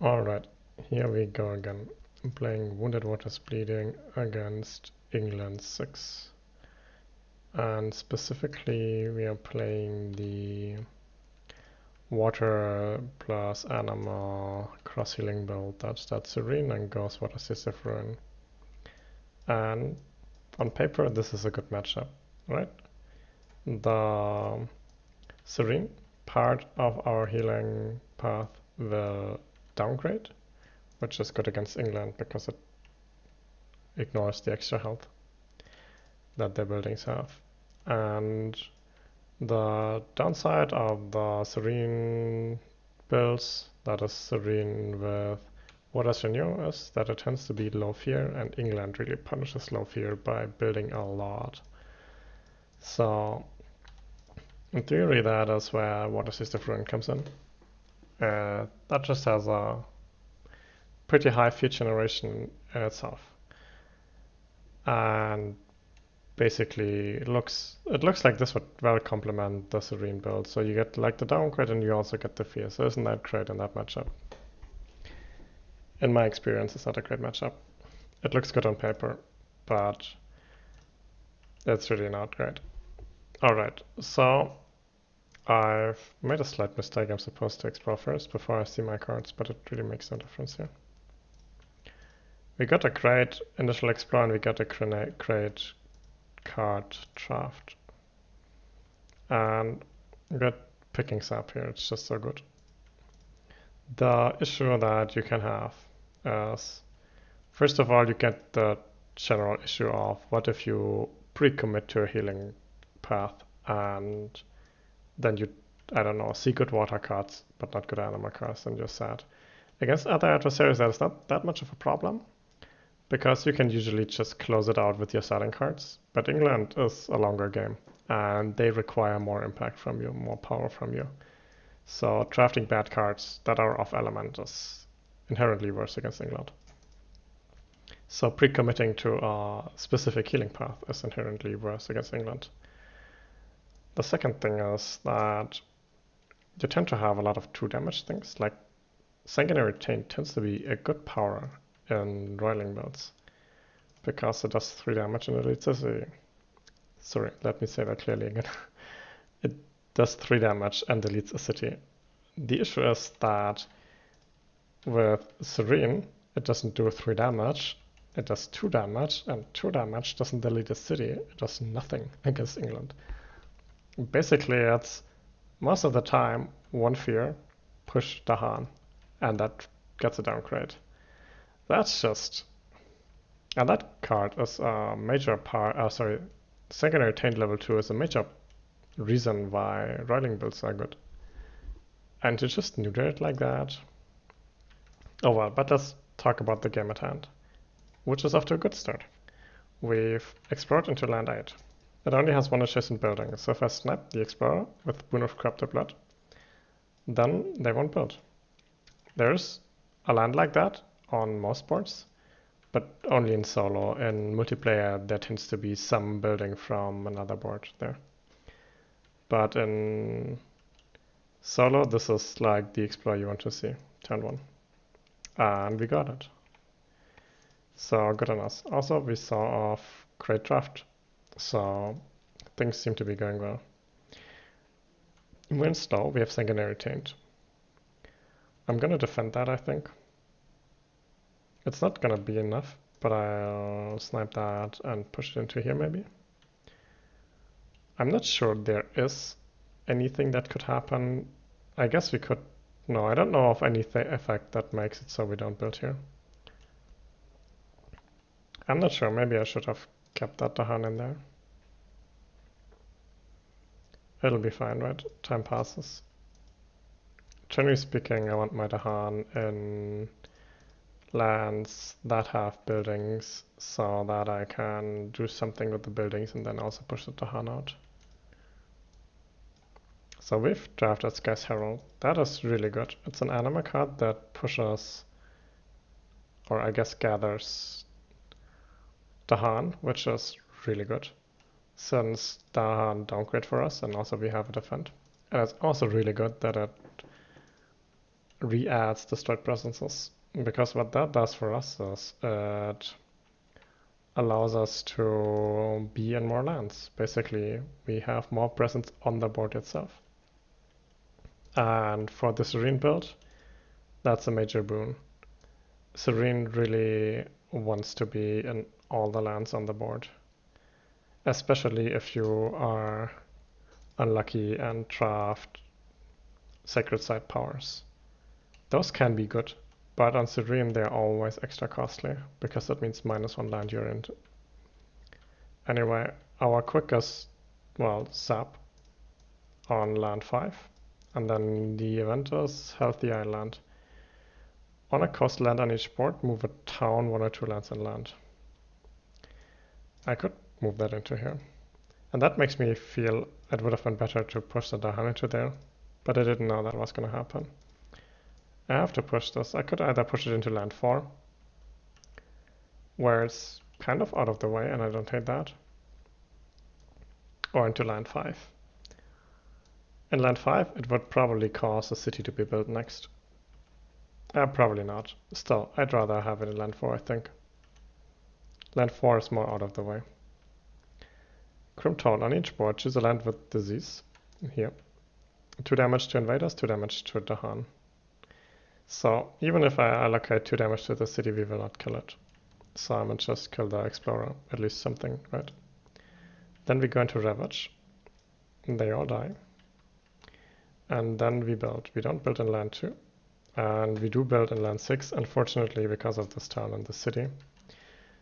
Alright, here we go again. I'm playing Wounded Waters Bleeding against England 6. And specifically we are playing the Water plus Anima cross healing build. That's that Serene and goes Water Ruin. And on paper this is a good matchup, right? The Serene part of our healing path will downgrade, which is good against England because it ignores the extra health that their buildings have. And the downside of the Serene builds, that is Serene with Waters Renew, is that it tends to be low fear, and England really punishes low fear by building a lot. So in theory that is where Waters Ruin comes in. That just has a pretty high fear generation in itself. And basically it looks like this would well complement the Serene build. So you get like the downgrade and you also get the fear. So isn't that great in that matchup? In my experience, it's not a great matchup. It looks good on paper, but it's really not great. Alright, so I've made a slight mistake. I'm supposed to explore first before I see my cards, but it really makes no difference here. We got a great initial explore and we got a great card draft. And we're picking up here, it's just so good. The issue that you can have is, first of all, you get the general issue of what if you pre-commit to a healing path and then you, I don't know, see good water cards but not good anima cards and you're sad. Against other adversaries that is not that much of a problem, because you can usually just close it out with your starting cards. But England is a longer game, and they require more impact from you, more power from you. So drafting bad cards that are off element is inherently worse against England. So pre-committing to a specific healing path is inherently worse against England. The second thing is that you tend to have a lot of 2 damage things, like Sanguinary Taint tends to be a good power in roiling builds because it does 3 damage and deletes a city. Sorry, let me say that clearly again. It does 3 damage and deletes a city. The issue is that with Serene, it doesn't do 3 damage, it does 2 damage, and 2 damage doesn't delete a city. It does nothing against England. Basically, it's most of the time 1 fear, push Dahan, and that gets a downgrade. That's just... And that card is a major part, Sanguinary Taint level 2 is a major reason why roiling builds are good. And to just neuter it like that... Oh well, but let's talk about the game at hand, which is off to a good start. We've explored into land 8. It only has 1 adjacent building, so if I snap the Explorer with Boon of Corrupted Blood, then they won't build. There's a land like that on most boards, but only in solo. In multiplayer, there tends to be some building from another board there. But in solo, this is like the Explorer you want to see, turn 1. And we got it. So good on us. Also, we saw off great draft, so things seem to be going well. We're in slow, we have Sanguinary Taint. I'm gonna defend that, I think. It's not gonna be enough, but I'll snipe that and push it into here maybe. I'm not sure there is anything that could happen. I guess we could... No, I don't know of any effect that makes it so we don't build here. I'm not sure, maybe I should have kept that Dahan in there. It'll be fine, right? Time passes. Generally speaking, I want my Dahan in lands that have buildings so that I can do something with the buildings and then also push the Dahan out. So we've drafted Sky's Herald. That is really good. It's an anima card that pushes, or I guess gathers, Dahan, which is really good, since Dahan downgrade for us and also we have a defend. And it's also really good that it re-adds destroyed presences. Because what that does for us is it allows us to be in more lands. Basically, we have more presence on the board itself. And for the Serene build, that's a major boon. Serene really wants to be in all the lands on the board, especially if you are unlucky and draft Sacred Site powers. Those can be good, but on Serene they're always extra costly, because that means -1 land you're into. Anyway, our quickest, well, sap on land 5, and then the event is Healthy Island. On a coast land on each board, move a town 1 or 2 lands inland. I could move that into here. And that makes me feel it would have been better to push the Dahan into there, but I didn't know that was going to happen. I have to push this. I could either push it into land 4, where it's kind of out of the way and I don't hate that, or into land 5. In land 5, it would probably cause a city to be built next. Probably not. Still, I'd rather have it in land 4, I think. Land 4 is more out of the way. Crim Town on each board, choose a land with disease. Here. 2 damage to invaders, 2 damage to Dahan. So even if I allocate 2 damage to the city, we will not kill it. So I'm gonna just kill the explorer, at least something, right? Then we go into Ravage. They all die. And then we build. We don't build in land 2. And we do build in land 6, unfortunately, because of this town and the city.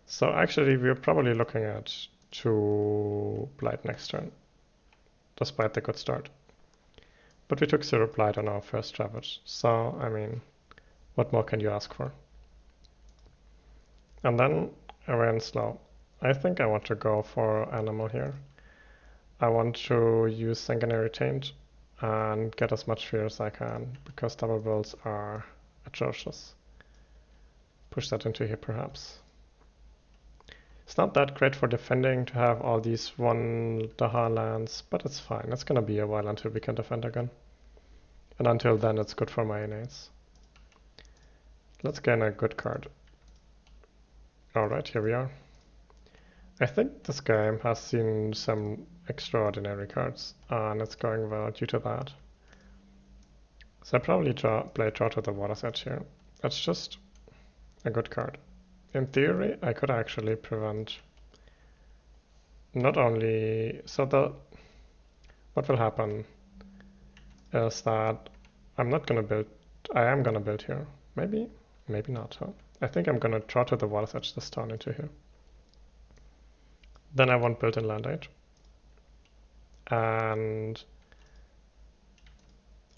So actually, we're probably looking at 2 Blight next turn, despite the good start. But we took 0 Blight on our first Ravage, so, I mean, what more can you ask for? And then I ran slow. I think I want to go for Animal here. I want to use Sanguinary Taint and get as much fear as I can, because double builds are atrocious. Push that into here, perhaps. It's not that great for defending to have all these 1 Daha lands, but it's fine. It's gonna be a while until we can defend again. And until then, it's good for my innates. Let's gain a good card. Alright, here we are. I think this game has seen some extraordinary cards, and it's going well due to that. So I probably play Draw to the Water's Edge here. That's just a good card. In theory, I could actually prevent not only... what will happen is that I'm not gonna build... I am gonna build here. Maybe not, huh? I think I'm gonna Draw to the Water's Edge this turn into here. Then I won't build in land 8. And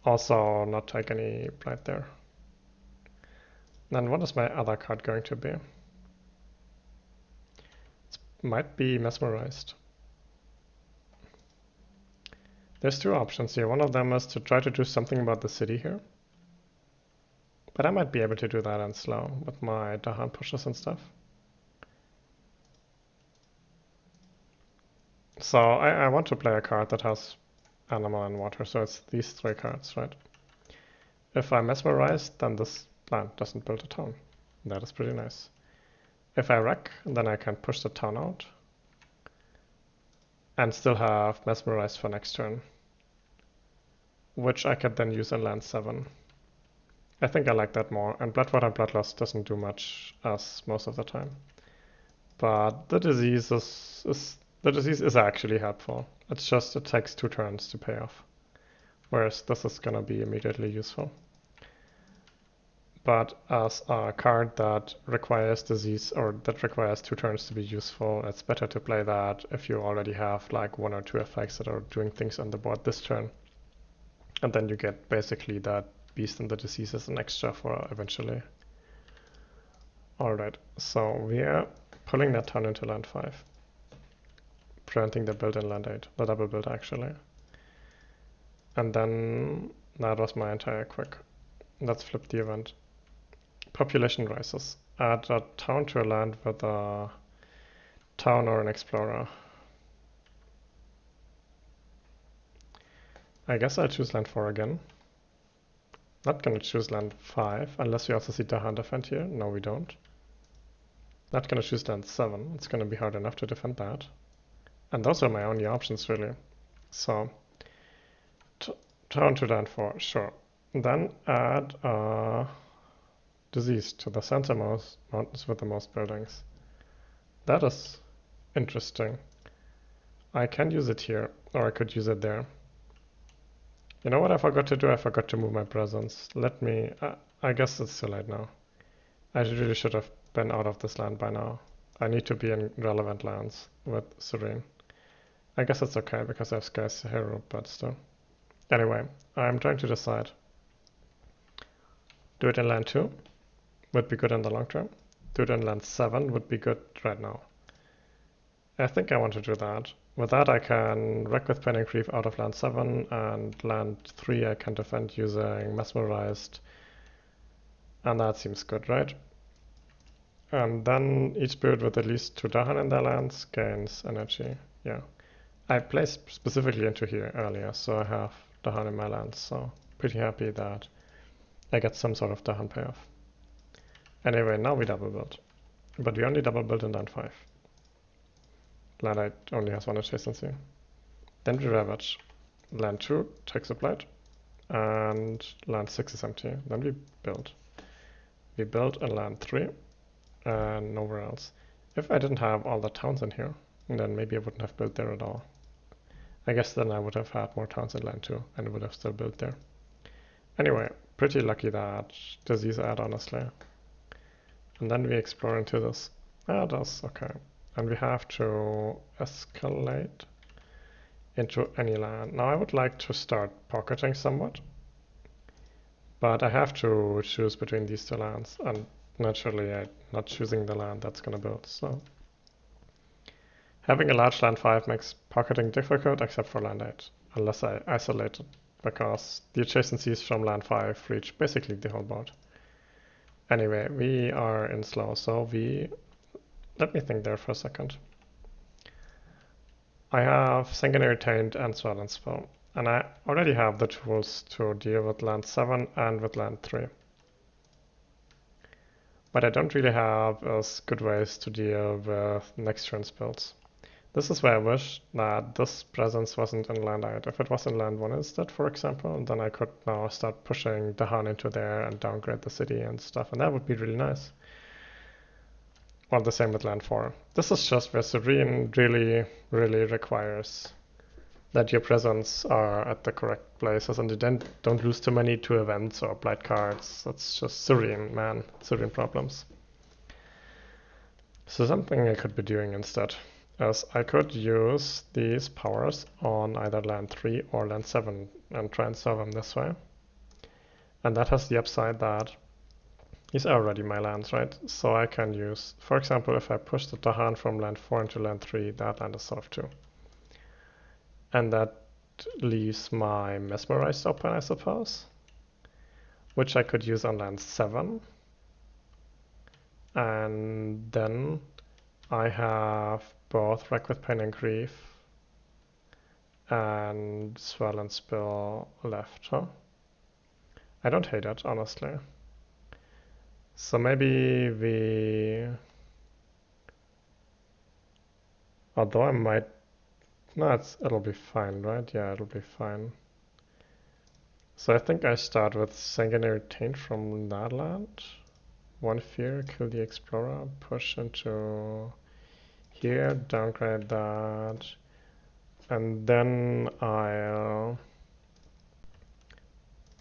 also not take any Blight there. Then what is my other card going to be? It might be Mesmerized. There's 2 options here. One of them is to try to do something about the city here. But I might be able to do that in slow with my Dahan pushes and stuff. So I want to play a card that has Animal and Water, so it's these 3 cards, right? If I Mesmerize, then this land doesn't build a town. That is pretty nice. If I wreck, then I can push the town out and still have Mesmerized for next turn, which I can then use in land 7. I think I like that more, and Bloodwater and Bloodlust doesn't do much as most of the time. But the disease is actually helpful. It's just it takes 2 turns to pay off, whereas this is gonna be immediately useful. But as a card that requires disease, or that requires 2 turns to be useful, it's better to play that if you already have like 1 or 2 effects that are doing things on the board this turn. And then you get basically that Beast and the Disease as an extra for eventually. Alright, so we are pulling that town into land 5. Preventing the build in land 8, the double build actually. And then that was my entire quick. Let's flip the event. Population rises. Add a town to a land with a town or an explorer. I guess I'll choose land 4 again. Not gonna choose land 5, unless we also see Dahan defend here. No, we don't. Not gonna choose land 7. It's gonna be hard enough to defend that. And those are my only options, really. So, turn to land 4, sure. Then add disease to the center mountains with the most buildings. That is interesting. I can use it here, or I could use it there. You know what I forgot to do? I forgot to move my presence. Let me... I guess it's too late now. I really should have been out of this land by now. I need to be in relevant lands with Serene. I guess it's okay because I have Sky's Hero, but still. Anyway, I'm trying to decide. Do it in land 2, would be good in the long term. Do it in land 7 would be good right now. I think I want to do that. With that I can wreck with Pain and Grief out of land 7, and land 3 I can defend using Mesmerized. And that seems good, right? And then each spirit with at least 2 Dahan in their lands gains energy. Yeah. I placed specifically into here earlier, so I have Dahan in my lands, so pretty happy that I get some sort of Dahan payoff. Anyway, now we double build. But we only double build in land 5. Land 8 only has 1 adjacency. Then we ravage. Land 2 takes a blight, and land 6 is empty. Then we build. We build in land 3, and nowhere else. If I didn't have all the towns in here, then maybe I wouldn't have built there at all. I guess then I would have had more towns in land 2, and would have still built there. Anyway, pretty lucky that disease add, honestly. And then we explore into this. Ah, that's okay. And we have to escalate into any land. Now I would like to start pocketing somewhat, but I have to choose between these 2 lands, and naturally I'm not choosing the land that's gonna build, so. Having a large land 5 makes pocketing difficult except for land 8, unless I isolate it, because the adjacencies from land 5 reach basically the whole board. Anyway, we are in slow, so let me think there for a second. I have Sanguinary Taint and Swell and Spell, and I already have the tools to deal with land 7 and with land 3. But I don't really have as good ways to deal with next turn's builds. This is where I wish that this presence wasn't in land 8. If it was in land 1 instead, for example, then I could now start pushing Dahan into there and downgrade the city and stuff, and that would be really nice. Well, the same with land 4. This is just where Serene really, really requires that your presence are at the correct places, and you then don't lose too many to events or blight cards. That's just Serene, man. Serene problems. So something I could be doing instead is I could use these powers on either land 3 or land 7 and try and solve them this way. And that has the upside that these are already my lands, right? So I can use, for example, if I push the Dahan from land 4 into land 3, that land is solved too. And that leaves my Mesmerized open, I suppose, which I could use on land 7. And then I have both Wreck with Pain and Grief and Swell and Spill left, huh? I don't hate it, honestly. So maybe we... Although I might... No, it'll be fine, right? Yeah, it'll be fine. So I think I start with Sanguinary Taint from that land. 1 fear, kill the Explorer, push into here, downgrade that, and then I'll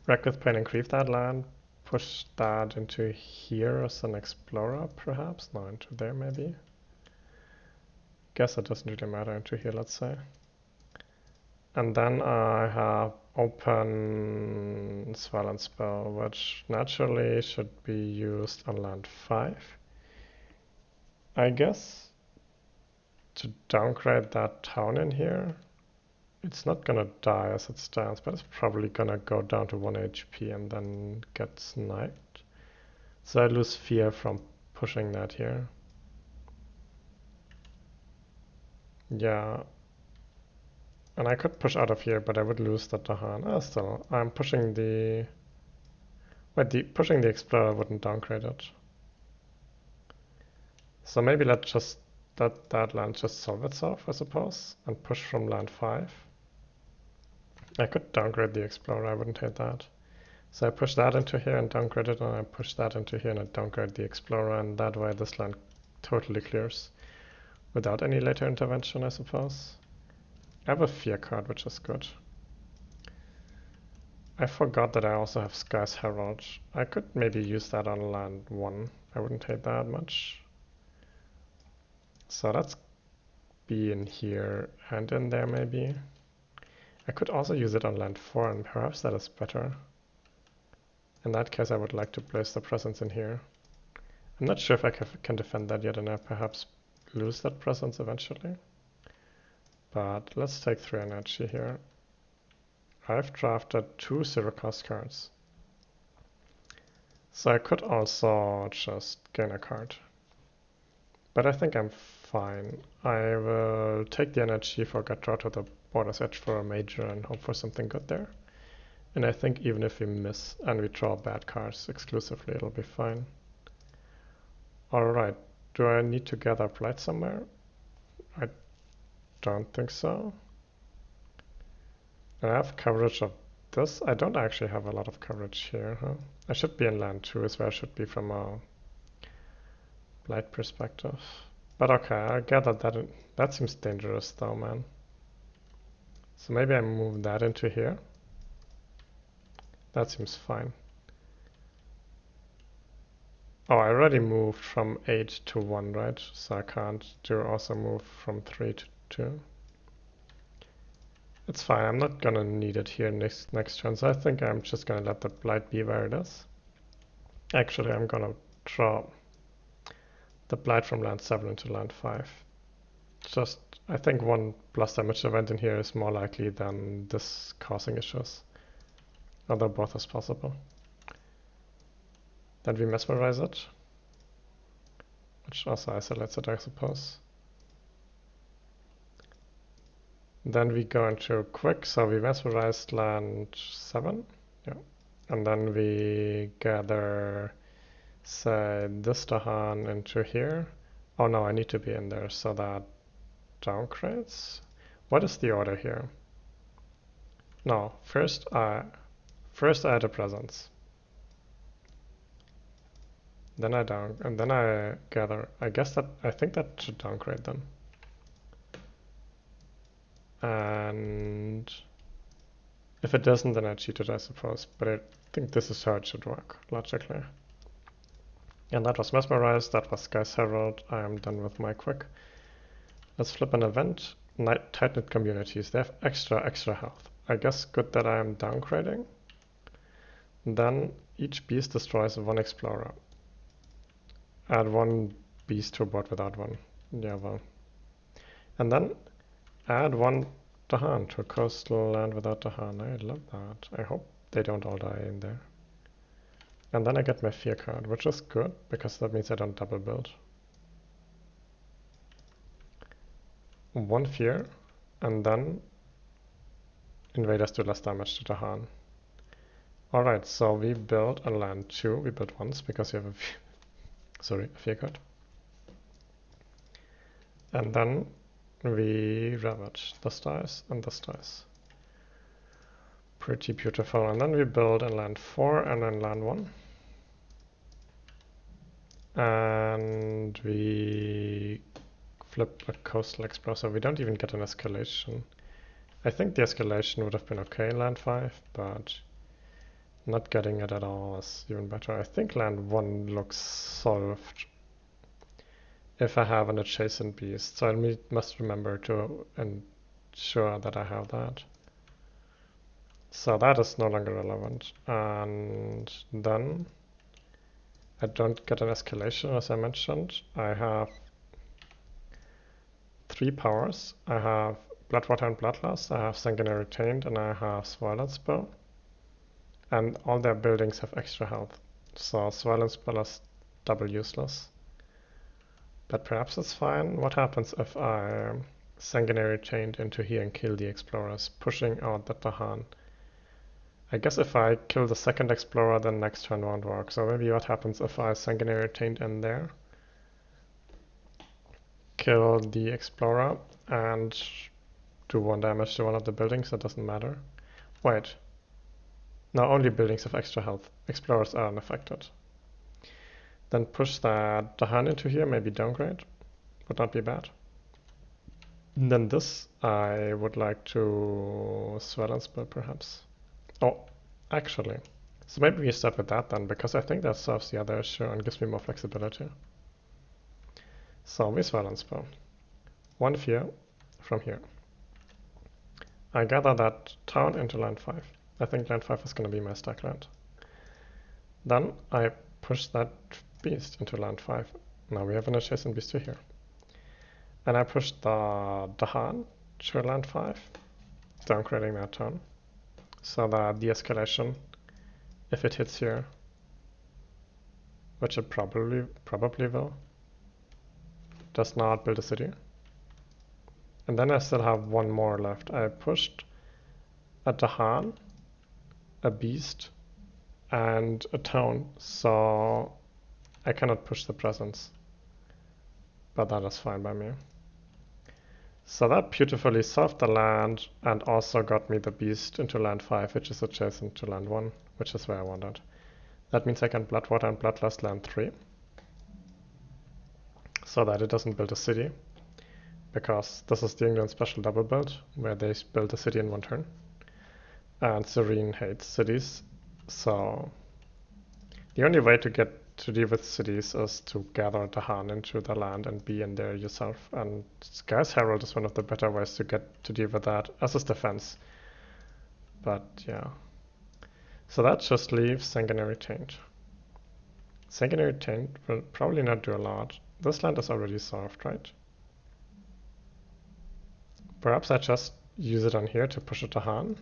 Wreck with Pain and Grief that land, push that into here as an Explorer, perhaps? No, into there maybe. Guess it doesn't really matter, into here, let's say. And then I have open Swell and Spell, which naturally should be used on land 5. I guess to downgrade that town in here. It's not gonna die as it stands, but it's probably gonna go down to 1 HP and then get sniped. So I lose fear from pushing that here. Yeah. And I could push out of here, but I would lose the Dahan. Still, I'm pushing the Wait, pushing the Explorer wouldn't downgrade it. So maybe let's just let that land just solve itself, I suppose, and push from land 5. I could downgrade the Explorer, I wouldn't hate that. So I push that into here and downgrade it, and I push that into here and I downgrade the Explorer, and that way this land totally clears. Without any later intervention, I suppose. I have a Fear card, which is good. I forgot that I also have Sky's Herald. I could maybe use that on land 1. I wouldn't hate that much. So let's be in here and in there maybe. I could also use it on land 4, and perhaps that is better. In that case, I would like to place the presence in here. I'm not sure if I can defend that yet, and I perhaps lose that presence eventually. But let's take 3 energy here. I've drafted 2 zero-cost cards. So I could also just gain a card. But I think I'm fine. I will take the energy for Get Draw to the Border's Edge for a major and hope for something good there. And I think even if we miss and we draw bad cards exclusively, it'll be fine. Alright, do I need to gather Blight somewhere? I don't think so. I have coverage of this. I don't actually have a lot of coverage here, huh? I should be in land 2 is where I should be from a Blight perspective. But okay, I gather that that seems dangerous though, man. So maybe I move that into here. That seems fine. Oh, I already moved from 8 to 1, right? So I can't also move from 3 to 2. It's fine, I'm not gonna need it here next turn, so I think I'm just gonna let the Blight be where it is. Actually, I'm gonna draw the Blight from land 7 into land 5. Just, I think 1 plus damage event in here is more likely than this causing issues. Although both is possible. Then we mesmerize it, which also isolates it, I suppose. Then we go into quick, so we mesmerized land 7, yeah. And then we gather, say, this Dahan into here. Oh no, I need to be in there, so that downgrades. What is the order here? No, first I add a presence. Then I gather. I think that should downgrade them. And if it doesn't, then I cheated, I suppose. But I think this is how it should work, logically. And that was Mesmerized, that was Sky's Herald. I am done with my quick. Let's flip an event. Tight-knit communities, they have extra health. I guess good that I am downgrading. Then each beast destroys 1 explorer. Add 1 beast to a board without 1. Yeah, well. And then add 1 Dahan to a coastal land without Dahan. I love that. I hope they don't all die in there. And then I get my Fear card, which is good, because that means I don't double build. 1 Fear, and then Invaders do less damage to Dahan. Alright, so we build on land 2. We build once, because you have a Fear card. And then we ravage this dice and this dice. Pretty beautiful. And then we build in land 4 and then land 1. And we flip a coastal explorer, so we don't even get an escalation. I think the escalation would have been okay in land 5, but not getting it at all is even better. I think land 1 looks solved if I have an adjacent beast, so I must remember to ensure that I have that. So that is no longer relevant. And then I don't get an escalation, as I mentioned. I have 3 powers. I have Bloodwater and Bloodlust, I have Sanguinary Taint, and I have Violent Spell. And all their buildings have extra health. So Violent Spell is double useless. But perhaps it's fine. What happens if I Sanguinary Taint into here and kill the explorers, pushing out the Dahan? I guess if I kill the second explorer, then next turn won't work. So maybe what happens if I Sanguinary Taint in there, kill the explorer, and do 1 damage to one of the buildings, that doesn't matter. Wait. No, only buildings have extra health. Explorers are unaffected. Then push that Dahan into here, maybe downgrade. Would not be bad. And then this I would like to Swell and Spill perhaps. Oh, actually. So maybe we start with that then, because I think that solves the other issue and gives me more flexibility. So we Swell and Spill. 1 fear from here. I gather that town into land 5. I think land 5 is going to be my stack land. Then I push that beast into land 5. Now we have an adjacent beast to here. And I push the Dahan to land 5, downgrading that turn. So that the escalation, if it hits here, which it probably will, does not build a city. And then I still have 1 more left. I pushed a Dahan, a beast, and a town, so I cannot push the presence. But that is fine by me. So that beautifully solved the land and also got me the beast into land 5, which is adjacent to land 1, which is where I wanted. That means I can Bloodwater and Bloodlust land 3, so that it doesn't build a city, because this is the England special double build, where they build a city in 1 turn. And Serene hates cities, so the only way to get to deal with cities is to gather Dahan into the land and be in there yourself. And Sky's Herald is one of the better ways to get to deal with that, as is defense. But yeah. So that just leaves Sanguinary Taint. Sanguinary Taint will probably not do a lot. This land is already solved, right? Perhaps I just use it on here to push a Dahan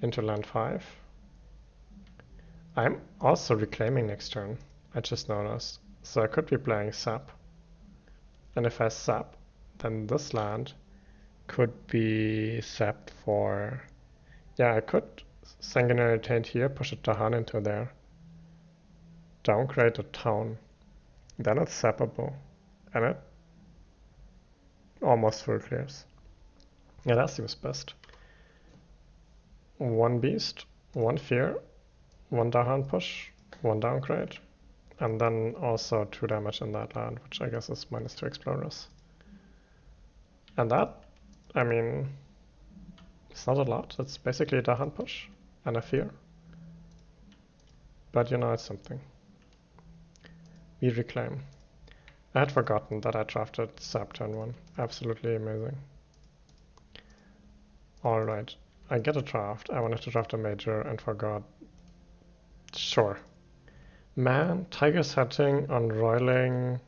into land 5. I'm also reclaiming next turn, I just noticed. So I could be playing Sap. And if I Sap, then this land could be sapped for... Yeah, I could Sanguinary Taint here, push a Dahan into there. Downgrade a town. Then it's sappable. And it almost full clears. Yeah, that seems best. 1 beast, 1 fear, 1 Dahan push, 1 downgrade, and then also 2 damage in that land, which I guess is -2 explorers. And that, I mean, it's not a lot. It's basically a Dahan push and a fear. But you know, it's something. We reclaim. I had forgotten that I drafted Sap turn 1. Absolutely amazing. Alright, I get a draft. I wanted to draft a major and forgot. Sure. Man, Tiger's Hatching on roiling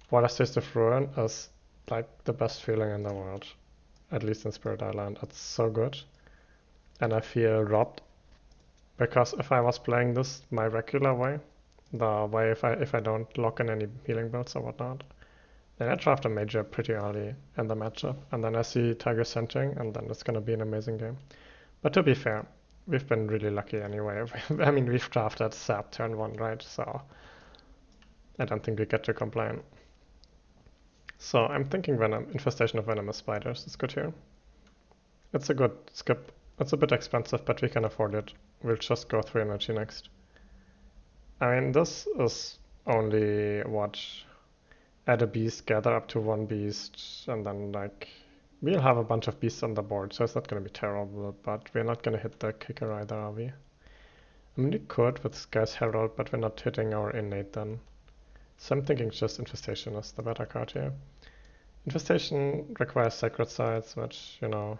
Serene Ruin is like the best feeling in the world. At least in Spirit Island. It's so good. And I feel robbed. Because if I was playing this my regular way, the way if I don't lock in any healing builds or whatnot, then I draft a major pretty early in the matchup. And then I see Tiger's Hatching, and then it's gonna be an amazing game. But to be fair, we've been really lucky anyway. I mean, we've drafted Sap turn 1, right? So I don't think we get to complain. So I'm thinking Venom, Infestation of Venomous Spiders is good here. It's a good skip. It's a bit expensive, but we can afford it. We'll just go 3 energy next. I mean, this is only what? Add a beast, gather up to 1 beast, and then like... We'll have a bunch of beasts on the board, so it's not going to be terrible, but we're not going to hit the kicker either, are we? I mean, we could with Sky's Herald, but we're not hitting our innate then. So I'm thinking just Infestation is the better card here. Infestation requires Sacred Sites, which, you know...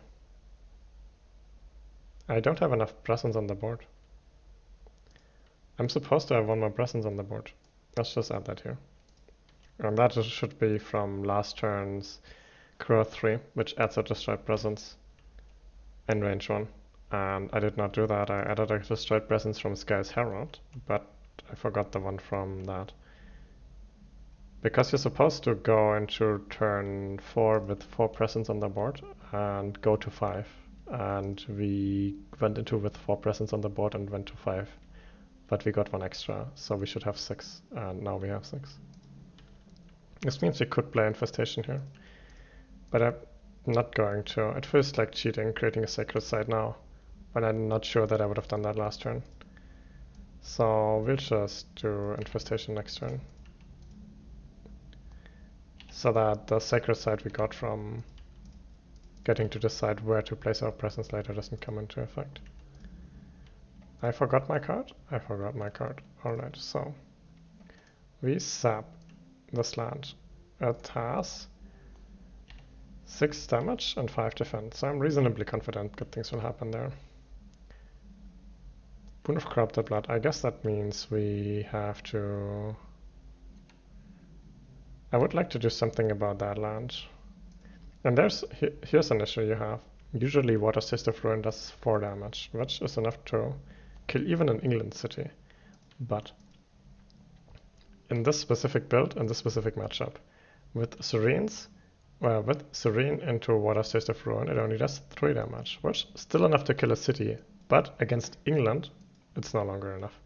I don't have enough presence on the board. I'm supposed to have 1 more presence on the board. Let's just add that here. And that should be from last turn's Crow 3, which adds a Destroyed Presence in range 1. And I did not do that. I added a Destroyed Presence from Sky's Herald, but I forgot the one from that. Because you're supposed to go into turn 4 with 4 presence on the board and go to 5 and we went into with 4 presence on the board and went to 5. But we got 1 extra, so we should have 6, and now we have 6. This means we could play Infestation here, but I'm not going to. It feels like cheating, creating a Sacred Site now, when I'm not sure that I would have done that last turn. So we'll just do Infestation next turn, so that the Sacred Site we got from getting to decide where to place our presence later doesn't come into effect. I forgot my card? I forgot my card. Alright, so we sap this land. It has 6 damage and 5 defense, so I'm reasonably confident good things will happen there. Boon of Corrupted Blood, I guess that means we have to... I would like to do something about that land. And here's an issue you have. Usually Water Taste of Ruin does 4 damage, which is enough to kill even an England city. But in this specific build, in this specific matchup, with Serene into Water Taste of Ruin, it only does 3 damage, which is still enough to kill a city. But against England, it's no longer enough.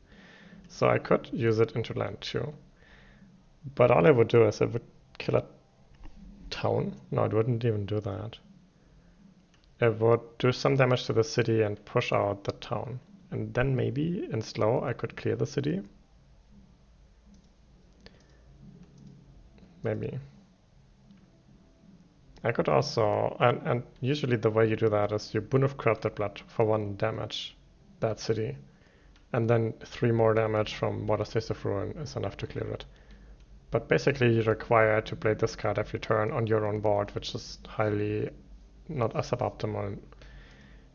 So I could use it into land 2. But all I would do is I would kill a town. No, it wouldn't even do that. It would do some damage to the city and push out the town. And then maybe in slow I could clear the city. Maybe. I could also, and usually the way you do that is you Boon of Corrupted Blood for 1 damage that city. And then 3 more damage from Water Taste of Ruin is enough to clear it. But basically you're required to play this card every turn on your own board, which is highly not suboptimal,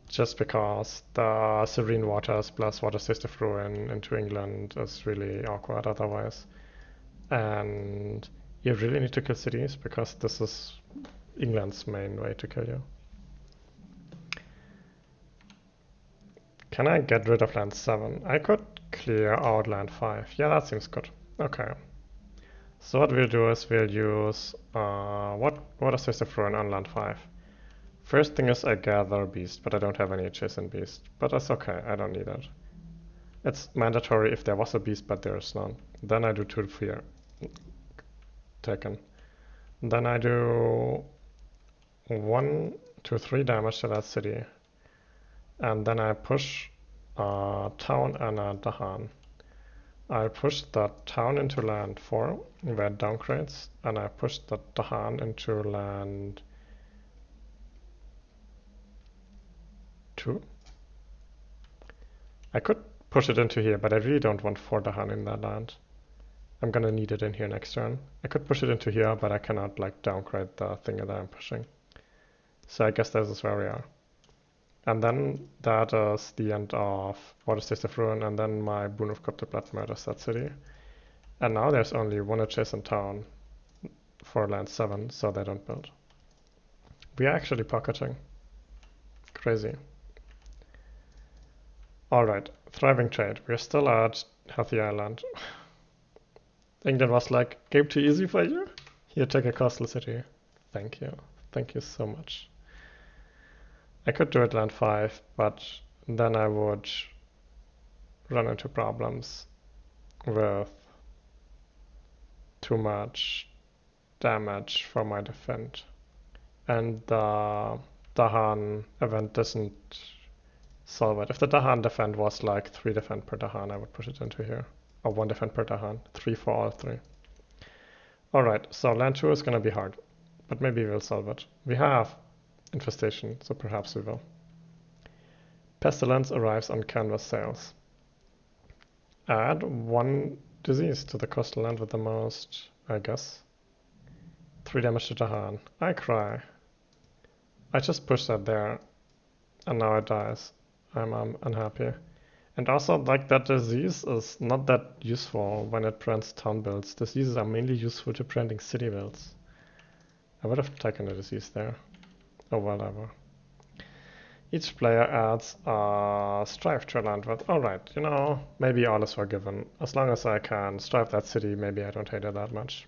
just because the Serene Waters plus Water Taste of Ruin into England is really awkward otherwise. And you really need to kill cities, because this is England's main way to kill you. Can I get rid of land 7? I could clear out land 5. Yeah, that seems good. Okay. So what we'll do is we'll use Water Taste of Ruin on land 5. First thing is I gather Beast, but I don't have any adjacent Beast. But that's okay, I don't need it. It's mandatory if there was a Beast, but there is none. Then I do 2 fear. Taken. Then I do 1 to 3 damage to that city. And then I push a town and a Dahan. I push the town into land 4, where it downgrades, and I push the Dahan into land 2. I could push it into here, but I really don't want 4 Dahan in that land. I'm gonna need it in here next turn. I could push it into here, but I cannot like downgrade the thing that I'm pushing. So I guess this is where we are. And then that is the end of Water Taste of Ruin, and then my Boon of Corrupted Blood murders that city. And now there's only 1 adjacent town for land 7, so they don't build. We are actually pocketing. Crazy. Alright, thriving trade. We're still at Healthy Island. England was like, game too easy for you? Here, take a coastal city. Thank you. Thank you so much. I could do it land 5, but then I would run into problems with too much damage for my defend. And the Dahan event doesn't solve it. If the Dahan defend was like 3 defend per Dahan, I would push it into here. Or 1 defend per Dahan. 3 for all 3. Alright, so land 2 is gonna be hard. But maybe we'll solve it. We have Infestation, so perhaps we will. Pestilence arrives on canvas sails. Add 1 disease to the coastal land with the most, I guess. 3 damage to Dahan. I cry. I just pushed that there, and now it dies. I'm unhappy. And also, like, that disease is not that useful when it prevents town builds. Diseases are mainly useful to preventing city builds. I would have taken a disease there. Oh, whatever. Each player adds a strive to a land with. Alright, you know, maybe all is forgiven. As long as I can strive that city, maybe I don't hate it that much.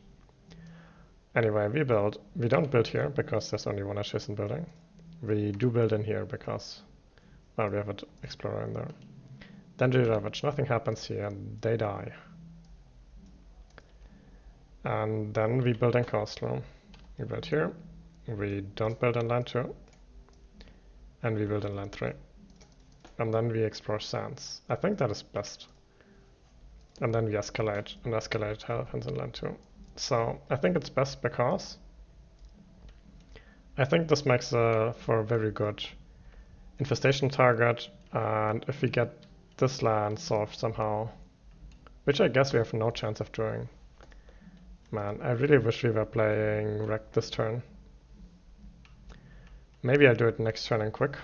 Anyway, we build. We don't build here because there's only 1 adjacent building. we do build in here because, well, we have an explorer in there. Then we ravage, nothing happens here, and they die. And then we build in castle. We build here, we don't build in land 2, and we build in land 3. And then we explore sands. I think that is best. And then we escalate, and escalate happens in land 2. So I think it's best because I think this makes for a very good infestation target, and if we get this land solved somehow, which I guess we have no chance of doing. Man, I really wish we were playing wreck this turn. Maybe I'll do it next turn and quick.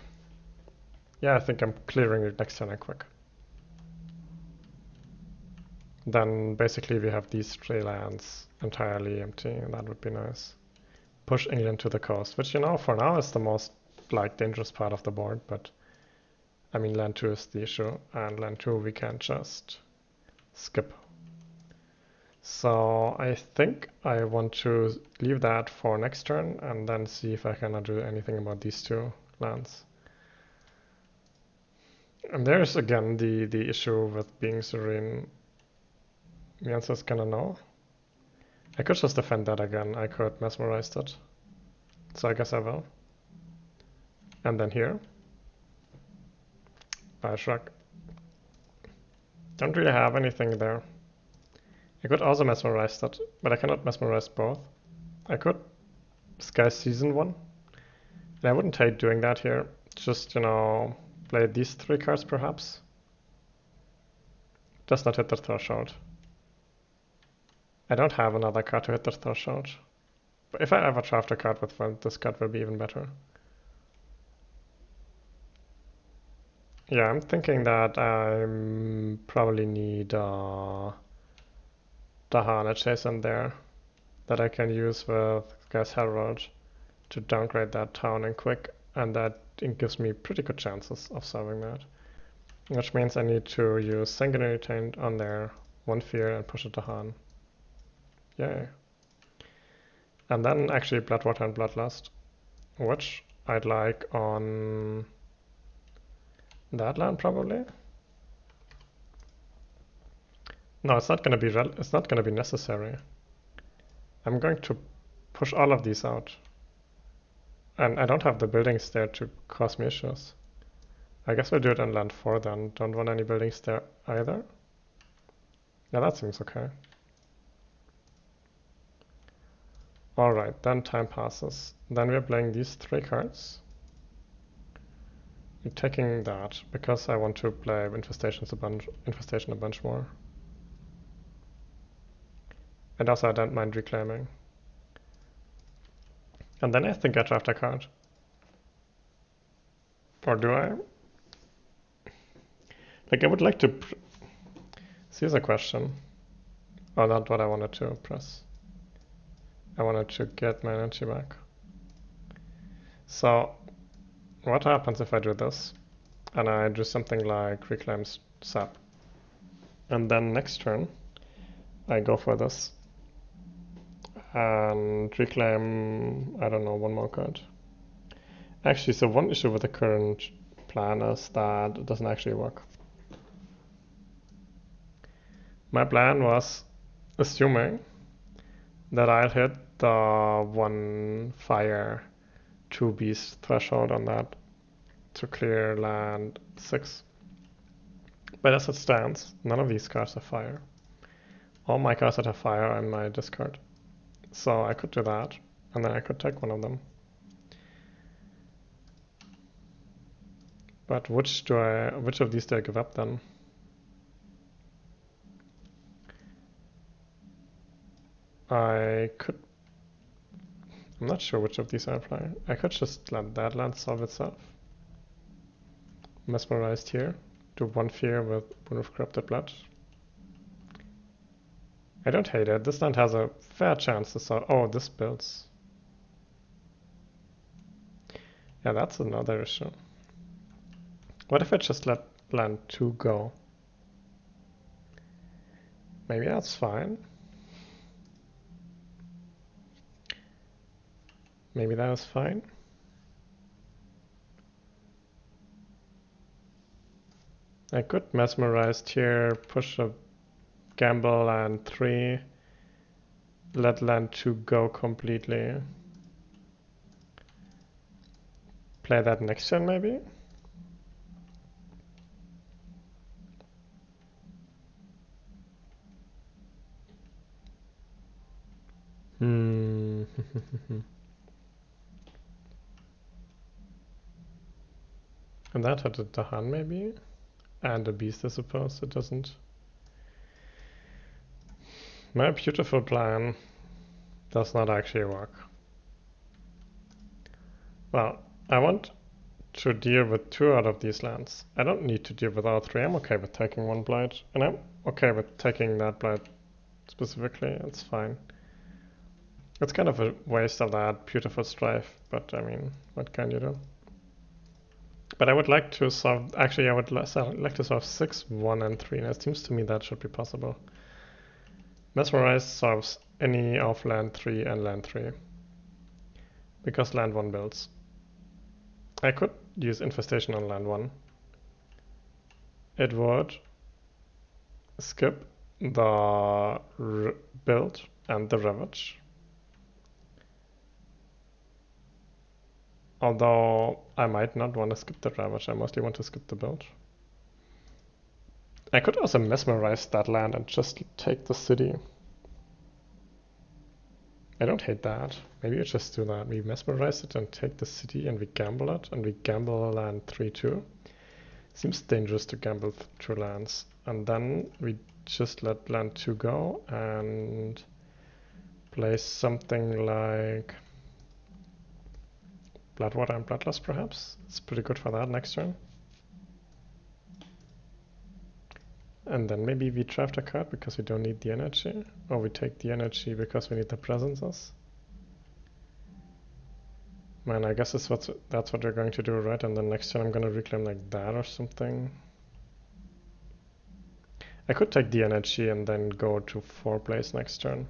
Yeah, I think I'm clearing it next turn and quick. Then basically we have these 3 lands entirely empty, and that would be nice. Push England to the coast, which, you know, for now is the most dangerous part of the board, but I mean land 2 is the issue, and land 2 we can just skip. So I think I want to leave that for next turn and then see if I cannot do anything about these 2 lands. And there's again the issue with being Serene. The answer is kinda no. I could just defend that again, I could mesmerize it. So I guess I will. And then here. I shrug. Don't really have anything there. I could also mesmerize that, but I cannot mesmerize both. I could Sky Season 1. And I wouldn't hate doing that here. Just, you know, play these 3 cards perhaps. Does not hit the threshold. I don't have another card to hit the threshold. But if I ever draft a card with one, this card will be even better. Yeah, I'm thinking that I probably need Dahana Chase in there that I can use with Sky's Herald to downgrade that town in quick, and that gives me pretty good chances of solving that. Which means I need to use Sanguinary Taint on there, 1 Fear, and push it to Han. Yay. And then actually Bloodwater and Bloodlust, which I'd like on that land probably. No, it's not gonna be necessary. I'm going to push all of these out. And I don't have the buildings there to cause me issues. I guess we'll do it on land 4 then. Don't want any buildings there either. Yeah, that seems okay. Alright, then time passes. Then we're playing these 3 cards. I'm taking that because I want to play Infestation a bunch more. And also I don't mind reclaiming. And then I think I draft a card. Or do I? Like, I would like to... Here's a question. Oh, not what I wanted to press. I wanted to get my energy back. So, what happens if I do this? And I do something like reclaim sap. And then next turn, I go for this. And reclaim, I don't know, 1 more card. Actually, so one issue with the current plan is that it doesn't actually work. My plan was assuming that I'll hit the 1 fire 2 beast threshold on that to clear land 6. But as it stands, none of these cards have fire. All my cards that have fire are in my discard. So I could do that, and then I could take one of them. But which of these do I give up then? I'm not sure which of these I apply. I could just let that land solve itself. Mesmerized here. Do 1 fear with Boon of Corrupted Blood. I don't hate it. This land has a fair chance to solve. Oh, this builds. Yeah, that's another issue. What if I just let land 2 go? Maybe that's fine. Maybe that is fine. I could mesmerized here, push a gamble and 3, let land 2 go completely. Play that next turn maybe? And that had the hand maybe? And a beast, I suppose. It doesn't. My beautiful plan does not actually work. Well, I want to deal with 2 out of these lands. I don't need to deal with all 3. I'm okay with taking 1 blight. And I'm okay with taking that blight specifically. It's fine. It's kind of a waste of that beautiful strife, but I mean, what can you do? But I would like to solve, actually I would like to solve 6, 1 and 3, and it seems to me that should be possible. Mesmerize solves any of land 3 and land 3, because land 1 builds. I could use Infestation on land 1. It would skip the build and the Ravage. Although I might not want to skip the Ravage, I mostly want to skip the build. I could also mesmerize that land and just take the city. I don't hate that. Maybe we just do that. We mesmerize it and take the city and we gamble it, and we gamble land 3 too. Seems dangerous to gamble 2 lands. And then we just let land 2 go and play something like Bloodwater and Bloodlust perhaps. It's pretty good for that next turn. And then maybe we draft a card because we don't need the energy. Or we take the energy because we need the presences. Man, I guess that's what we're going to do, right? And then next turn I'm gonna reclaim like that or something. I could take the energy and then go to 4 plays next turn.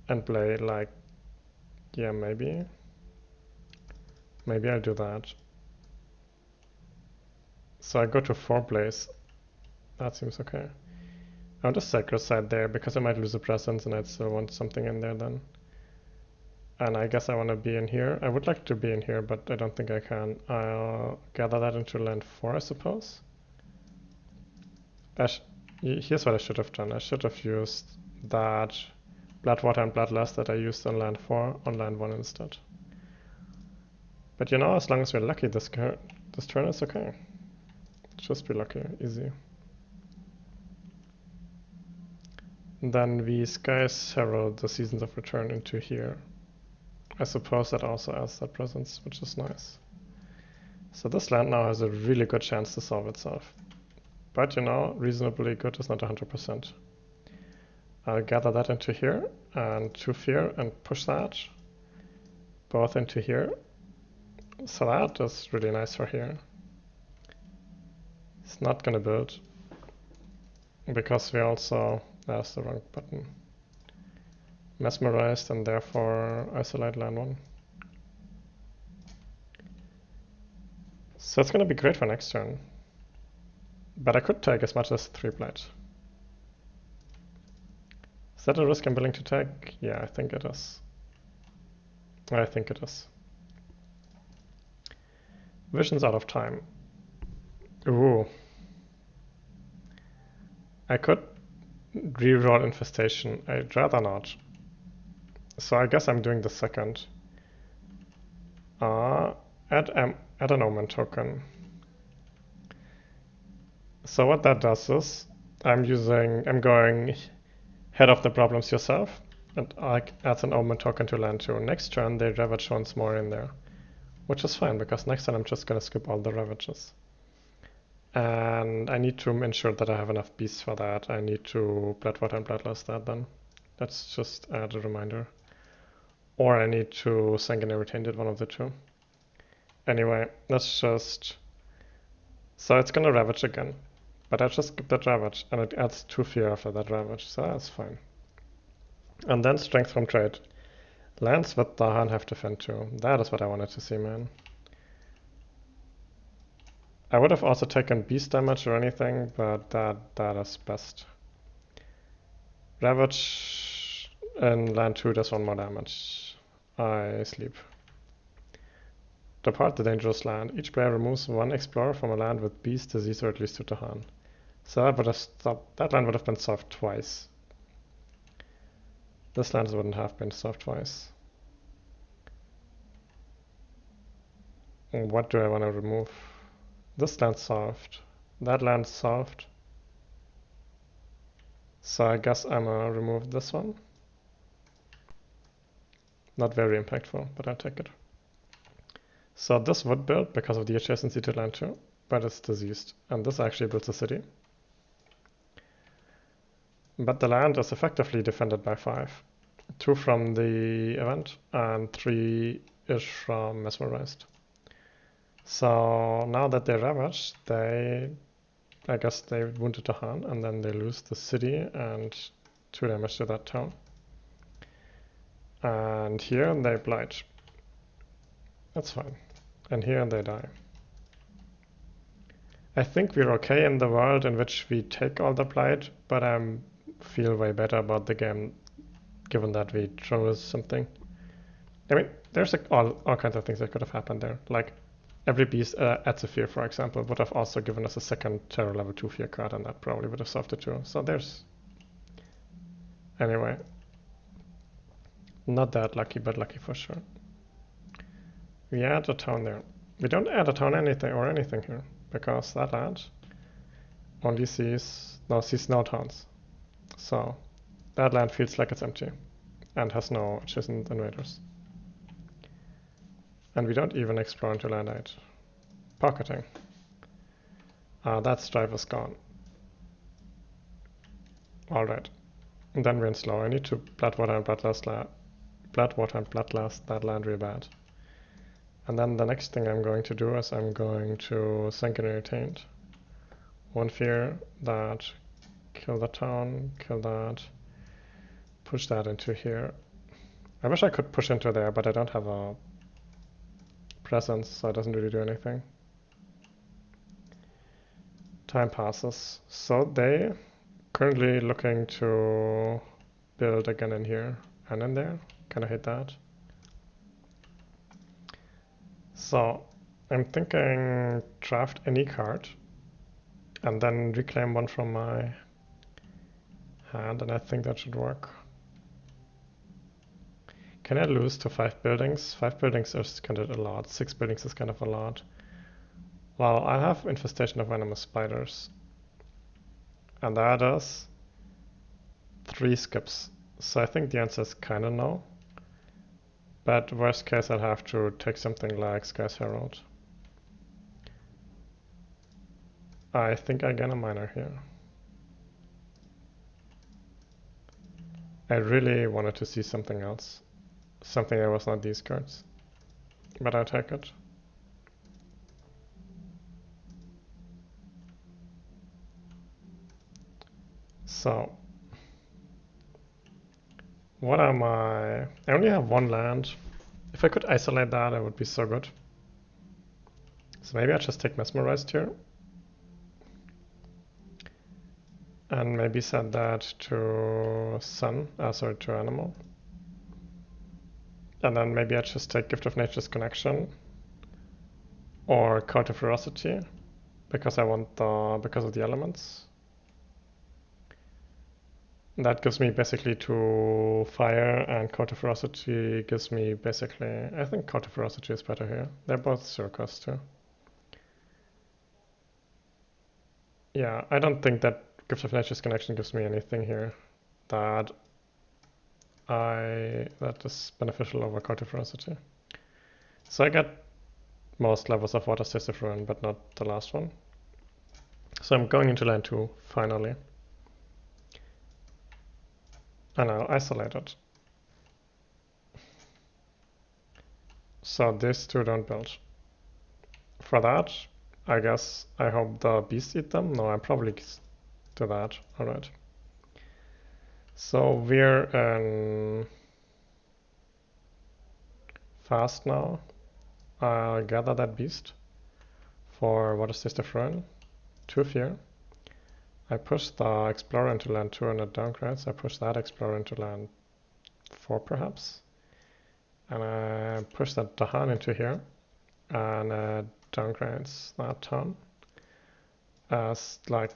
And play like, yeah, maybe. Maybe I'll do that. So I go to 4 plays. That seems okay. I want a Sacred Side there because I might lose a presence and I'd still want something in there then. And I guess I want to be in here. I would like to be in here, but I don't think I can. I'll gather that into land 4, I suppose. Here's what I should have done. I should have used that Bloodwater and Bloodlust that I used on land 4 on land 1 instead. But you know, as long as we're lucky, this turn is okay. Just be lucky, easy. And then we Sky's Herald the Seasons of Return into here. I suppose that also adds that presence, which is nice. So this land now has a really good chance to solve itself. But you know, reasonably good is not 100%. I'll gather that into here and to Fear and push that both into here. So that is really nice for here. It's not gonna build because we also, that's the wrong button, mesmerized and therefore isolate land 1. So it's gonna be great for next turn. But I could take as much as 3 blight. Is that a risk I'm willing to take? Yeah, I think it is. I think it is. Vision's out of time. Ooh. I could reroll Infestation. I'd rather not. So I guess I'm doing the second. Add an Omen token. So what that does is, I'm going head of the problems yourself, and I add an Omen token to land 2. Next turn they ravage once more in there, which is fine because next turn I'm just gonna skip all the ravages. And I need to ensure that I have enough beasts for that. I need to Bloodwater and Bloodlust that then. Let's just add a reminder. Or I need to Sanguinary Tainted, one of the two. Anyway, let's just... So it's gonna Ravage again. But I just skip that Ravage, and it adds 2 Fear after that Ravage, so that's fine. And then Strength from Trade. Lands with Dahan have Defend too. That is what I wanted to see, man. I would have also taken beast damage or anything, but that is best. Ravage in land 2 does 1 more damage. I sleep. Depart the dangerous land. Each player removes 1 explorer from a land with beast, disease, or at least 2 Tahan. So that would have stopped. That land would have been solved twice. This land wouldn't have been solved twice. What do I want to remove? This land solved. That land solved. So I guess I'm gonna remove this one. Not very impactful, but I'll take it. So this would build because of the adjacency to land 2, but it's diseased. And this actually builds a city. But the land is effectively defended by 5. 2 from the event and 3-ish from mesmerized. So now that they ravaged, I guess they wounded Tahan, and then they lose the city and 2 damage to that town. And here they blight. That's fine. And here they die. I think we're okay in the world in which we take all the blight, but I feel way better about the game given that we chose something. I mean, there's like all kinds of things that could have happened there. Like every beast adds a fear, for example, would have also given us a second terror level 2 fear card, and that probably would have solved it too. So there's... Anyway. Not that lucky, but lucky for sure. We add a town there. We don't add a town anything here, because that land only sees no towns. So that land feels like it's empty and has no adjacent invaders. And we don't even explore into land 8. Pocketing. That strife is gone. Alright. And then we're in slow. I need to Bloodwater and Bloodlust that land real bad. And then the next thing I'm going to do is I'm going to Sanguinary Taint. 1 fear, that, kill the town, kill that, push that into here. I wish I could push into there, but I don't have a presence, so it doesn't really do anything. Time passes. So they currently looking to build again in here and in there. Can I hit that? So I'm thinking draft any card and then reclaim 1 from my hand, and I think that should work. Can I lose to 5 buildings? 5 buildings is kind of a lot. 6 buildings is kind of a lot. Well, I have Infestation of Venomous Spiders. And that is 3 skips. So I think the answer is kind of no. But worst case, I'll have to take something like Sky's Herald. I think I get a minor here. I really wanted to see something else. Something that was not these cards. But I'll take it. So, what am I? I only have 1 land. If I could isolate that, it would be so good. So maybe I just take Mesmerized here. And maybe set that to Sun, sorry, to Animal. And then maybe I just take Gift of Nature's Connection or Cult of Ferocity because I want because of the elements. That gives me basically 2 fire, and Cult of Ferocity gives me basically... I think Cult of Ferocity is better here. They're both circus too. Yeah, I don't think that Gift of Nature's Connection gives me anything here that is beneficial over Cult of Ferocity. So I get most levels of Water Stasis Ruin, but not the last one. So I'm going into land 2, finally. And I'll isolate it. So these 2 don't build. For that, I guess I hope the beasts eat them. No, I'm probably do that. Alright. So we're in fast now. I'll gather that beast For what is this, the Ruin? 2 fear. I push the Explorer into land 2 and it downgrades. I push that Explorer into land 4 perhaps. And I push that Dahan into here. And it downgrades that town. As like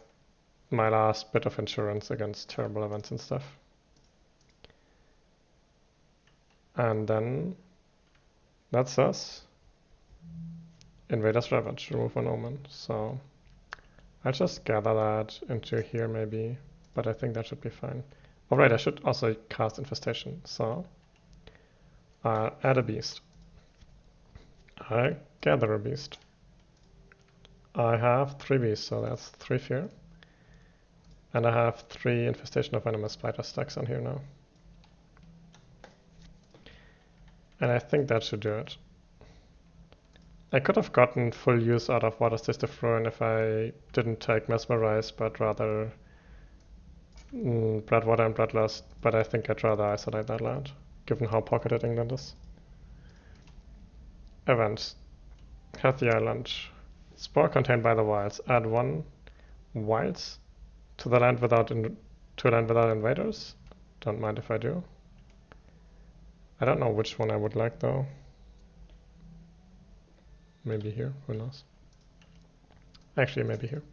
my last bit of insurance against terrible events and stuff. And then that's us. Invaders Ravage, remove an omen. So I'll just gather that into here maybe, but I think that should be fine. Alright, I should also cast Infestation, so I'll add a beast. I gather a beast. I have 3 beasts, so that's 3 fear. And I have 3 Infestation of Venomous Spider stacks on here now. And I think that should do it. I could have gotten full use out of What is this, the Ruin if I didn't take Mesmerize, but rather Bloodwater and Bloodlust, but I think I'd rather isolate that land, given how pocketed England is. Events. Healthy Island. Spore contained by the wilds. Add 1 wilds to the land without invaders. Don't mind if I do. I don't know which one I would like though. Maybe here, who knows? Actually, maybe here.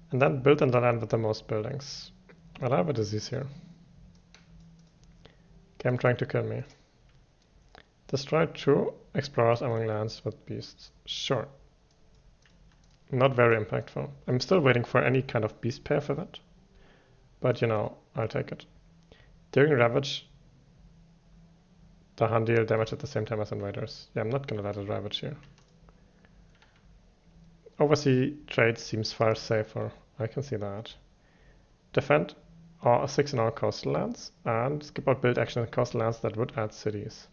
And then build in the land with the most buildings. Well, I have a disease here. Game trying to kill me. Destroy 2 explorers among lands with beasts. Sure. Not very impactful. I'm still waiting for any kind of beast pair for that. But you know, I'll take it. During Ravage, the Han deal damage at the same time as invaders. Yeah, I'm not gonna let it Ravage here. Oversea trade seems far safer. I can see that. Defend 6 in all coastal lands and skip out build action in coastal lands that would add cities.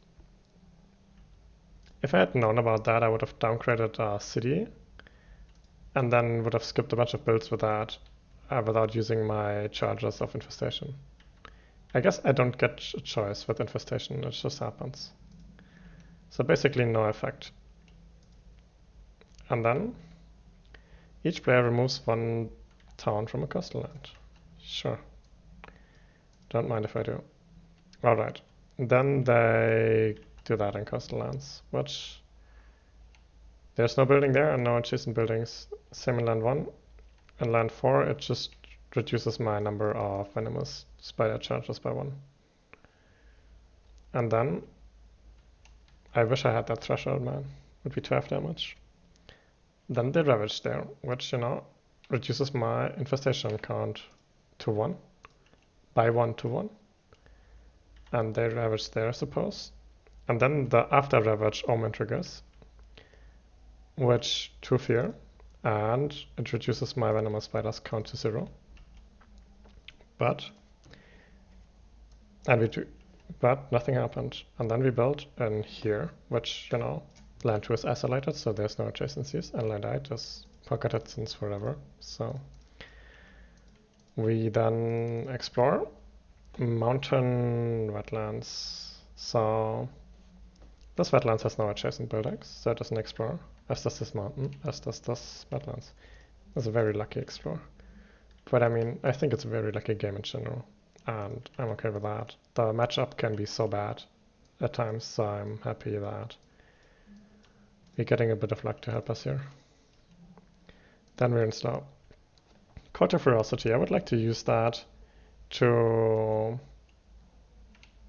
If I had known about that, I would have downgraded a city and then would have skipped a bunch of builds with that without using my charges of Infestation. I guess I don't get a choice with Infestation, it just happens. So basically no effect. And then each player removes 1 town from a coastal land. Sure. Don't mind if I do. Alright. Then they do that in coastal lands, which there's no building there and no adjacent buildings. Same in land 1. And land 4 it just reduces my number of venomous spider charges by 1. And then I wish I had that threshold, man. Would be 12 damage. Then they Ravage there, which, you know, reduces my infestation count to 1. By 1 to 1. And they Ravage there, I suppose. And then the after Ravage Omen triggers, which 2 fear, and it reduces my venomous spiders count to 0. But nothing happened. And then we built in here, which, you know, land 2 is isolated, so there's no adjacencies, and land 8 is pocketed since forever. So we then explore mountain wetlands. So this wetlands has no adjacent buildings, so it doesn't explore, as does this mountain, as does this wetlands. It's a very lucky explore. But I mean, I think it's a very lucky game in general, and I'm okay with that. The matchup can be so bad at times, so I'm happy that we're getting a bit of luck to help us here. Then we're in slow. Cult of Ferocity, I would like to use that to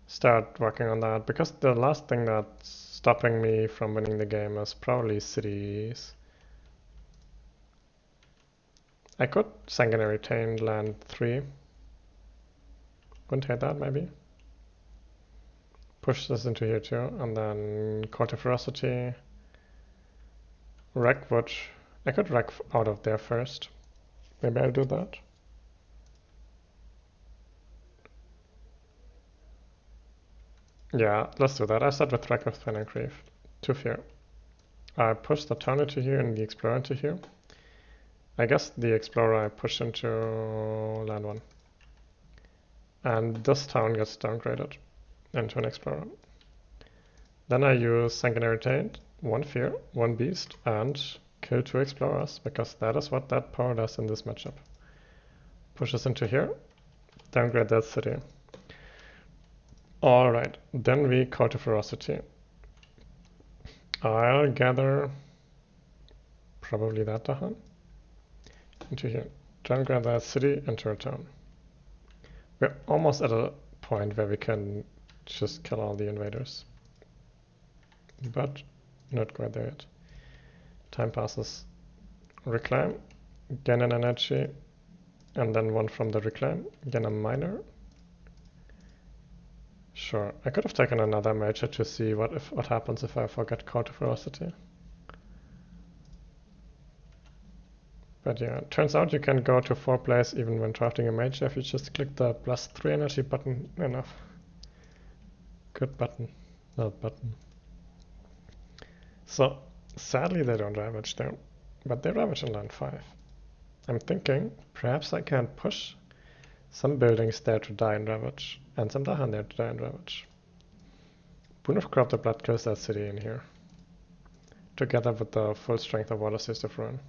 start working on that, because the last thing that's stopping me from winning the game is probably cities. I could Sanguinary Taint land 3. Wouldn't hate that, maybe. Push this into here too, and then Cult of Ferocity. Wreck would... I could wreck out of there first. Maybe I'll do that. Yeah, let's do that. I start with Wreck with Fen and Grief. 2 fear. I push the town into here and the Explorer into here. I guess the Explorer I push into land 1. And this town gets downgraded into an Explorer. Then I use Sanguinary Taint, 1 fear, 1 beast, and kill 2 explorers, because that is what that power does in this matchup. Pushes into here, downgrade that city. Alright, then we call to ferocity. I'll gather probably that Dahan into here. Downgrade that city into a town. We're almost at a point where we can just kill all the invaders. But not quite there yet. Time passes. Reclaim, gain an energy, and then one from the reclaim, gain a minor. Sure, I could have taken another major to see what happens if I forget call to ferocity. But yeah, it turns out you can go to 4 plays even when drafting a major if you just click the +3 energy button enough. Good button. That button. So, sadly they don't ravage there, but they ravage in line 5. I'm thinking perhaps I can push some buildings there to die in ravage, and some Dahan there to die in ravage. Boon of Corrupted Blood kills that city in here, together with the full strength of Serene Ruin.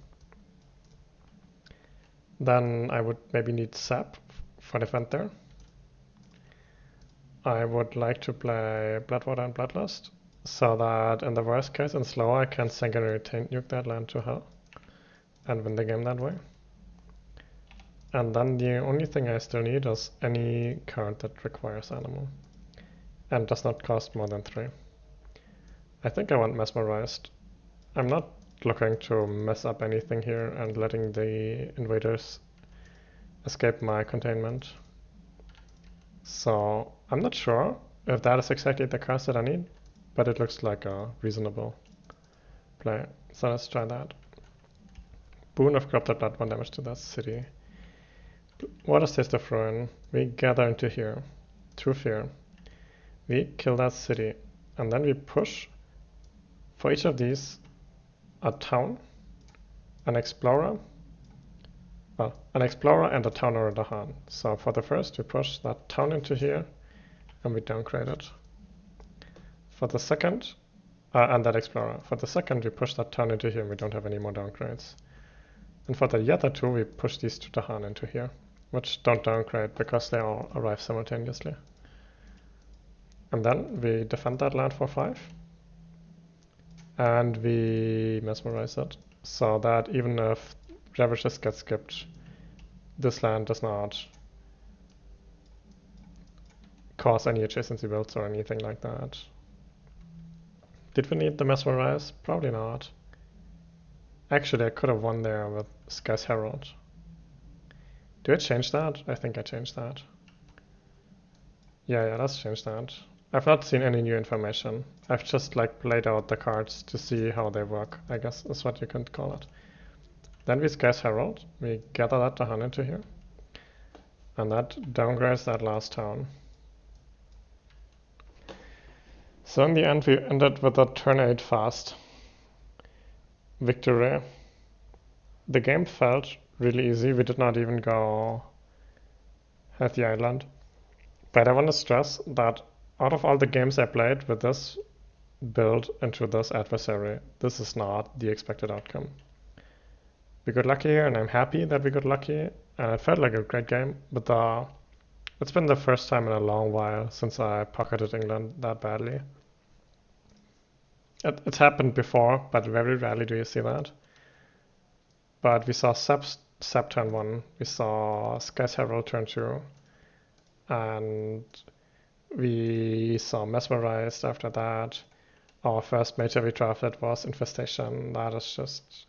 Then I would maybe need sap for defend there. I would like to play Bloodwater and Bloodlust, so that in the worst case in slow I can sanguinary taint nuke that land to hell and win the game that way. And then the only thing I still need is any card that requires animal and does not cost more than 3. I think I want Mesmerized. I'm not looking to mess up anything here and letting the invaders escape my containment. So I'm not sure if that is exactly the cast that I need, but it looks like a reasonable play. So let's try that. Boon of Corrupted Blood, 1 damage to that city. Serene Ruin. We gather into here. Through fear. We kill that city. And then we push for each of these a town, an explorer, well, an explorer and a town or a Dahan. So for the first, we push that town into here and we downgrade it. For the second, and that explorer. For the second, we push that town into here and we don't have any more downgrades. And for the other 2, we push these 2 Dahan into here, which don't downgrade because they all arrive simultaneously. And then we defend that land for 5. And we mesmerize it, so that even if Ravages get skipped, this land does not cause any adjacency builds or anything like that. Did we need the mesmerize? Probably not. Actually, I could have won there with Sky's Herald. Do I change that? I think I changed that. Yeah, let's change that. I've not seen any new information. I've just played out the cards to see how they work, I guess is what you can call it. Then we Sky's Herald, we gather that Dahan into here, and that downgrades that last town. So in the end we ended with a turn 8 fast victory. The game felt really easy, we did not even go at the island. But I want to stress that out of all the games I played with this build into this adversary, this is not the expected outcome. We got lucky here and I'm happy that we got lucky and it felt like a great game, but it's been the first time in a long while since I pocketed England that badly. It's happened before, but very rarely do you see that. But we saw Sap turn 1, we saw Sky's Herald turn 2, and we saw Mesmerized after that. Our first major we drafted was Infestation. That is just...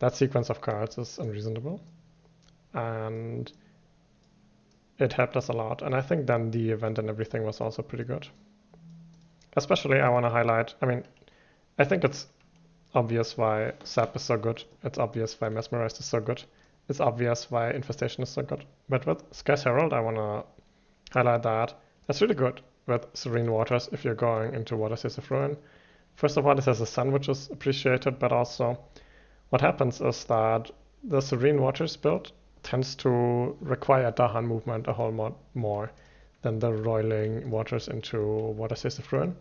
that sequence of cards is unreasonable. And it helped us a lot. And I think then the event and everything was also pretty good. Especially I want to highlight, I think it's obvious why Sap is so good. It's obvious why Mesmerized is so good. It's obvious why Infestation is so good. But with Sky's Herald, I want to highlight that it's really good with Serene Waters if you're going into Serene Ruin. First of all, this has a sun, which is appreciated, but also what happens is that the Serene Waters build tends to require Dahan movement a whole lot more than the roiling waters into Serene Ruin,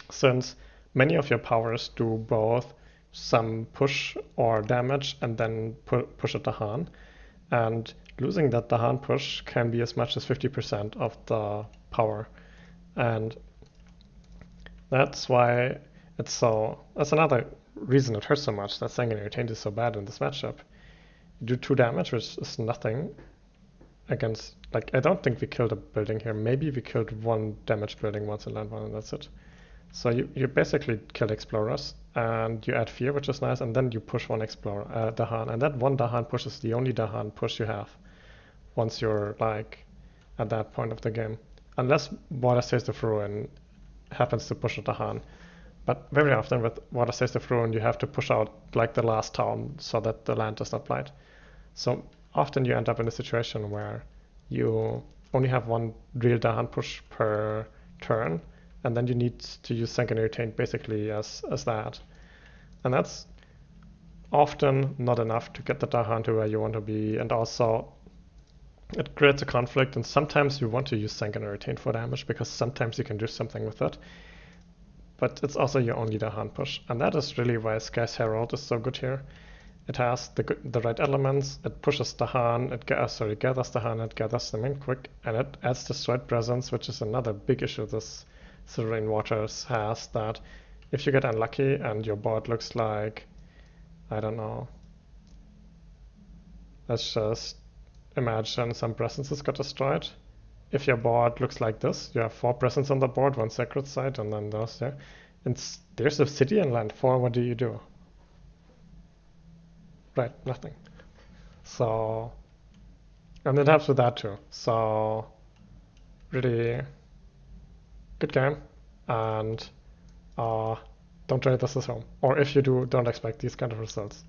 since many of your powers do both some push or damage and then push a Dahan. And losing that Dahan push can be as much as 50% of the power. And that's why that's another reason it hurts so much, that Sanguinary Taint is so bad in this matchup. You do 2 damage, which is nothing against, like, I don't think we killed a building here. Maybe we killed 1 damage building once in land 1 and that's it. So you basically kill explorers and you add fear, which is nice, and then you push 1 explorer, Dahan, and that 1 Dahan push is the only Dahan push you have once you're like at that point of the game. Unless Water Taste of Ruin happens to push a Dahan. But very often with Water Taste of Ruin you have to push out like the last town so that the land does not blight. So often you end up in a situation where you only have 1 real Dahan push per turn, and then you need to use Sanguinary Taint basically as that. And that's often not enough to get the Dahan to where you want to be, and also it creates a conflict, and sometimes you want to use Sanguinary Taint for damage because sometimes you can do something with it. But it's also your only Dahan push, and that is really why Sky's Herald is so good here. It has the right elements, it pushes Dahan, it gathers Dahan, it gathers them in quick, and it adds Destroyed Presence, which is another big issue this Serene Waters has, that if you get unlucky and your board looks like, I don't know, let's just imagine some presences got destroyed. If your board looks like this, you have 4 presents on the board, 1 sacred site, and then those there. And there's a city in land 4, what do you do? Right, nothing. So, and it helps with that too. So, really good game, and don't try this at home. Or if you do, don't expect these kind of results.